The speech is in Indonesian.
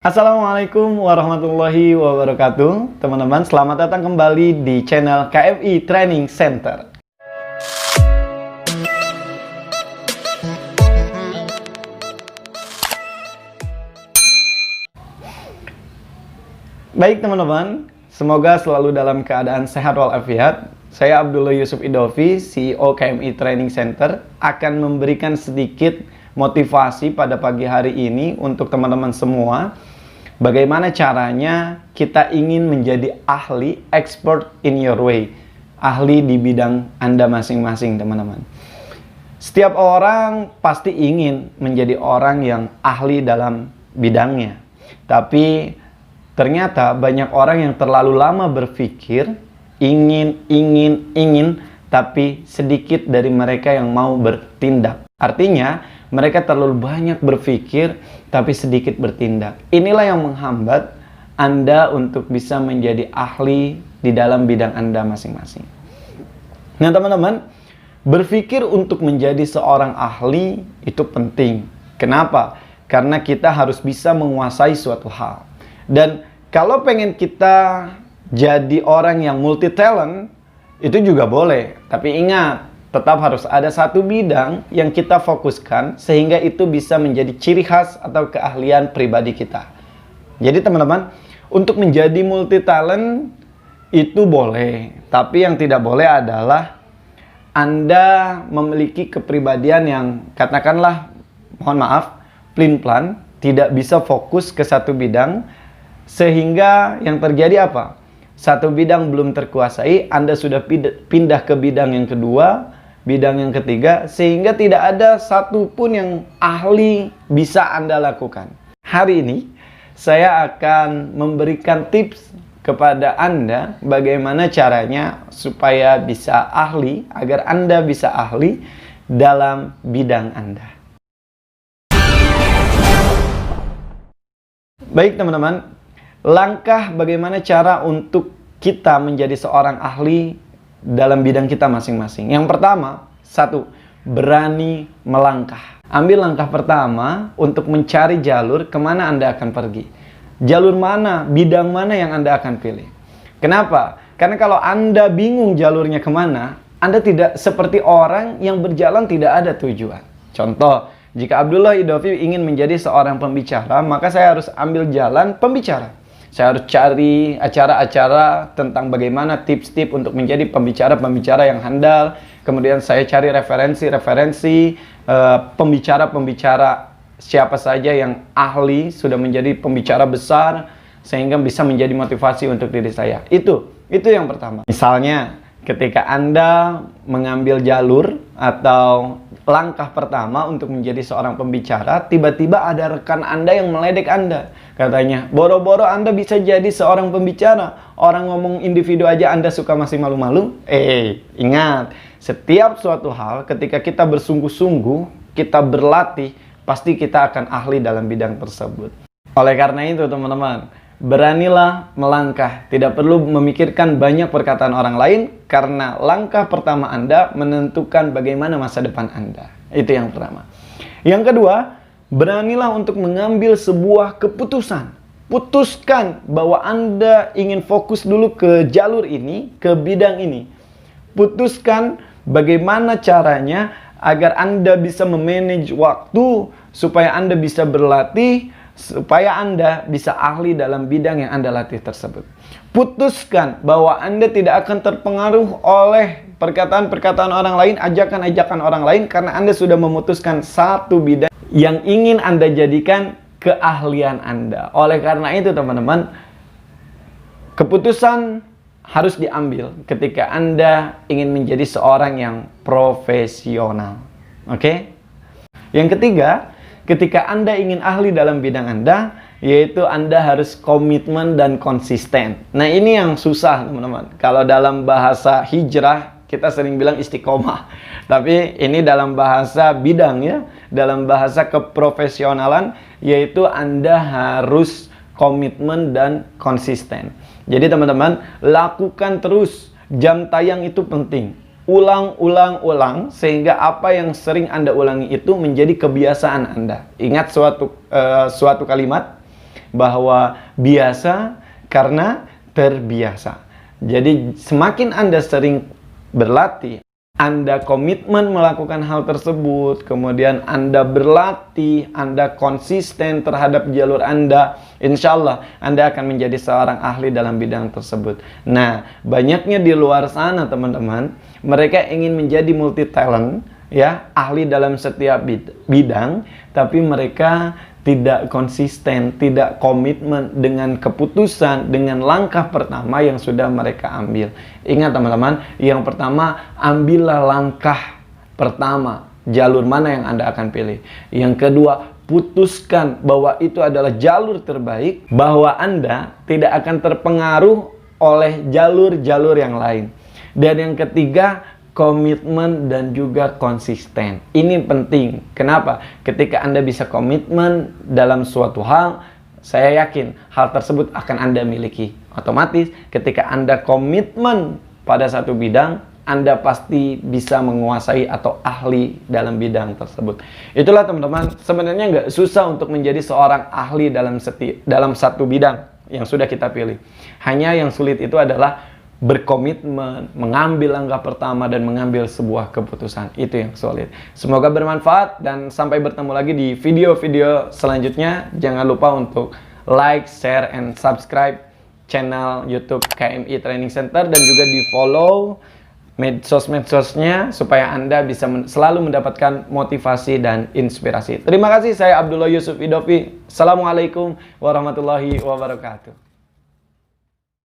Assalamualaikum warahmatullahi wabarakatuh. Teman-teman, selamat datang kembali di channel KFI Training Center. Baik teman-teman, semoga selalu dalam keadaan sehat walafiat. Saya Abdullah Yusuf Idovi, CEO KMI Training Center, akan memberikan sedikit motivasi pada pagi hari ini untuk teman-teman semua. Bagaimana caranya kita ingin menjadi ahli, expert in your way, ahli di bidang Anda masing-masing, teman-teman. Setiap orang pasti ingin menjadi orang yang ahli dalam bidangnya, tapi ternyata banyak orang yang terlalu lama berpikir, ingin, tapi sedikit dari mereka yang mau bertindak. Artinya, mereka terlalu banyak berpikir, tapi sedikit bertindak. Inilah yang menghambat Anda untuk bisa menjadi ahli di dalam bidang Anda masing-masing. Nah, teman-teman, berpikir untuk menjadi seorang ahli itu penting. Kenapa? Karena kita harus bisa menguasai suatu hal. Dan kalau pengen kita jadi orang yang multi talent, itu juga boleh. Tapi ingat, tetap harus ada satu bidang yang kita fokuskan sehingga itu bisa menjadi ciri khas atau keahlian pribadi kita. Jadi teman-teman, untuk menjadi multi talent itu boleh. Tapi yang tidak boleh adalah Anda memiliki kepribadian yang katakanlah, mohon maaf, plin-plan, tidak bisa fokus ke satu bidang. Sehingga yang terjadi apa? Satu bidang belum terkuasai, Anda sudah pindah ke bidang yang kedua, bidang yang ketiga, sehingga tidak ada satupun yang ahli bisa Anda lakukan. Hari ini, saya akan memberikan tips kepada Anda bagaimana caranya supaya bisa ahli, agar Anda bisa ahli dalam bidang Anda. Baik teman-teman, langkah bagaimana cara untuk kita menjadi seorang ahli dalam bidang kita masing-masing. Yang pertama, satu, berani melangkah. Ambil langkah pertama untuk mencari jalur kemana Anda akan pergi. Jalur mana, bidang mana yang Anda akan pilih. Kenapa? Karena kalau Anda bingung jalurnya kemana, Anda tidak seperti orang yang berjalan tidak ada tujuan. Contoh, jika Abdullah Idovi ingin menjadi seorang pembicara, maka saya harus ambil jalan pembicara. Saya harus cari acara-acara tentang bagaimana tips-tips untuk menjadi pembicara-pembicara yang handal. Kemudian saya cari referensi pembicara-pembicara siapa saja yang ahli, sudah menjadi pembicara besar, sehingga bisa menjadi motivasi untuk diri saya. Itu yang pertama. Misalnya, ketika Anda mengambil jalur atau langkah pertama untuk menjadi seorang pembicara, tiba-tiba ada rekan Anda yang meledek Anda. Katanya, boro-boro Anda bisa jadi seorang pembicara. Orang ngomong individu aja Anda suka masih malu-malu. Ingat, setiap suatu hal ketika kita bersungguh-sungguh, kita berlatih, pasti kita akan ahli dalam bidang tersebut. Oleh karena itu teman-teman, beranilah melangkah. Tidak perlu memikirkan banyak perkataan orang lain, karena langkah pertama Anda menentukan bagaimana masa depan Anda. Itu yang pertama. Yang kedua, beranilah untuk mengambil sebuah keputusan. Putuskan bahwa Anda ingin fokus dulu ke jalur ini, ke bidang ini. Putuskan bagaimana caranya agar Anda bisa memanage waktu, supaya Anda bisa berlatih, supaya Anda bisa ahli dalam bidang yang Anda latih tersebut. Putuskan bahwa Anda tidak akan terpengaruh oleh perkataan-perkataan orang lain, ajakan-ajakan orang lain, karena Anda sudah memutuskan satu bidang yang ingin Anda jadikan keahlian Anda. Oleh karena itu teman-teman, keputusan harus diambil ketika Anda ingin menjadi seorang yang profesional. Oke? Yang ketiga, ketika Anda ingin ahli dalam bidang Anda, yaitu Anda harus komitmen dan konsisten. Nah, ini yang susah, teman-teman. Kalau dalam bahasa hijrah, kita sering bilang istiqomah. Tapi ini dalam bahasa bidang ya, dalam bahasa keprofesionalan, yaitu Anda harus komitmen dan konsisten. Jadi teman-teman, lakukan terus. Jam tayang itu penting. Ulang, sehingga apa yang sering Anda ulangi itu menjadi kebiasaan Anda. Ingat suatu kalimat, bahwa biasa karena terbiasa. Jadi semakin Anda sering berlatih, Anda komitmen melakukan hal tersebut, kemudian Anda berlatih, Anda konsisten terhadap jalur Anda, insya Allah Anda akan menjadi seorang ahli dalam bidang tersebut. Nah, banyaknya di luar sana teman-teman, mereka ingin menjadi multi talent, ya, ahli dalam setiap bidang, tapi mereka tidak konsisten, tidak komitmen dengan keputusan, dengan langkah pertama yang sudah mereka ambil. Ingat teman-teman, yang pertama, ambillah langkah pertama, jalur mana yang Anda akan pilih. Yang kedua, putuskan bahwa itu adalah jalur terbaik, bahwa Anda tidak akan terpengaruh oleh jalur-jalur yang lain. Dan yang ketiga, komitmen dan juga konsisten. Ini penting. Kenapa? Ketika Anda bisa komitmen dalam suatu hal, saya yakin hal tersebut akan Anda miliki. Otomatis ketika Anda komitmen pada satu bidang, Anda pasti bisa menguasai atau ahli dalam bidang tersebut. Itulah teman-teman, sebenarnya nggak susah untuk menjadi seorang ahli dalam satu bidang yang sudah kita pilih. Hanya yang sulit itu adalah berkomitmen, mengambil langkah pertama dan mengambil sebuah keputusan. Itu yang sulit. Semoga bermanfaat dan sampai bertemu lagi di video-video selanjutnya. Jangan lupa untuk like, share, and subscribe channel YouTube KMI Training Center dan juga di follow medsos-medsosnya supaya Anda bisa selalu mendapatkan motivasi dan inspirasi. Terima kasih, saya Abdullah Yusuf Idovi. Assalamualaikum warahmatullahi wabarakatuh.